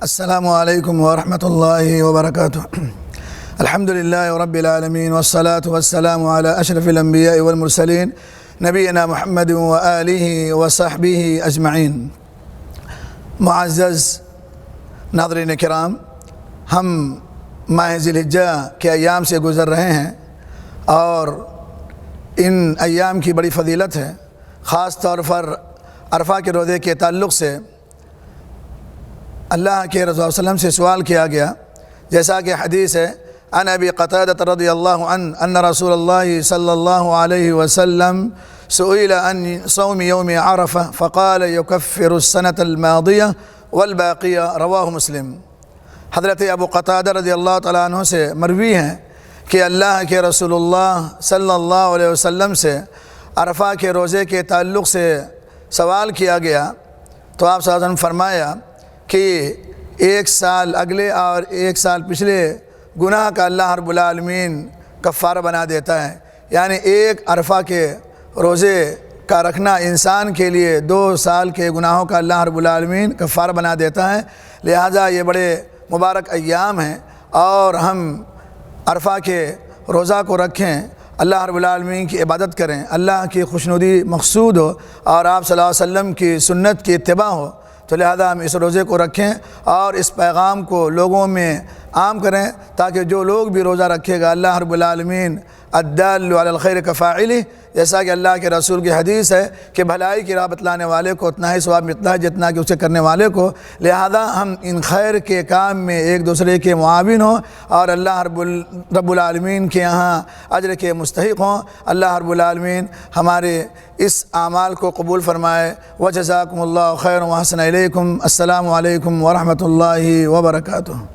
السلام علیکم ورحمۃ اللہ وبرکاتہ۔ الحمد للہ رب العالمین والصلاة والسلام علی اشرف الانبیاء والمرسلین نبینا محمد وآلہ وصحبہ اجمعین۔ معزز ناظرین کرام، ہم ماہ ذی الحجہ کے ایام سے گزر رہے ہیں اور ان ایام کی بڑی فضیلت ہے۔ خاص طور پر عرفہ کے روزے کے تعلق سے اللہ کے رسول صلی اللہ علیہ وسلم سے سوال کیا گیا، جیسا کہ حدیث ہے عن ابی قتادہ رضی اللہ عنہ ان رسول اللہ صلی اللہ علیہ وسلم سئل عن صوم یوم عرفہ فقال یکفر السنة الماضیہ والباقیہ، رواہ مسلم۔ حضرت ابو قتادہ رضی اللہ تعالیٰ عنہ سے مروی ہیں کہ اللہ کے رسول اللہ صلی اللہ علیہ وسلم سے عرفہ کے روزے کے تعلق سے سوال کیا گیا تو آپ صلی اللہ علیہ وسلم فرمایا کہ ایک سال اگلے اور ایک سال پچھلے گناہ کا اللہ رب العالمین کفارہ بنا دیتا ہے، یعنی ایک عرفہ کے روزے کا رکھنا انسان کے لیے 2 سال کے گناہوں کا اللہ رب العالمین کفارہ بنا دیتا ہے۔ لہذا یہ بڑے مبارک ایام ہیں اور ہم عرفہ کے روزہ کو رکھیں، اللہ رب العالمین کی عبادت کریں، اللہ کی خوشنودی مقصود ہو اور آپ صلی اللہ علیہ وسلم کی سنت کی اتباع ہو، تو لہذا ہم اس روزے کو رکھیں اور اس پیغام کو لوگوں میں عام کریں تاکہ جو لوگ بھی روزہ رکھے گا اللہ رب العالمین الدال علی الخیر کفاعلہ، جیسا کہ اللہ کے رسول کی حدیث ہے کہ بھلائی کی راہ بتلانے والے کو اتنا ہی ثواب ملتا ہے جتنا کہ اسے کرنے والے کو۔ لہذا ہم ان خیر کے کام میں ایک دوسرے کے معاون ہوں اور اللہ رب العالمین کے یہاں اجر کے مستحق ہوں۔ اللہ رب العالمین ہمارے اس اعمال کو قبول فرمائے۔ وجزاکم اللہ خیر و احسن الیکم۔ السلام علیکم ورحمۃ اللہ وبرکاتہ۔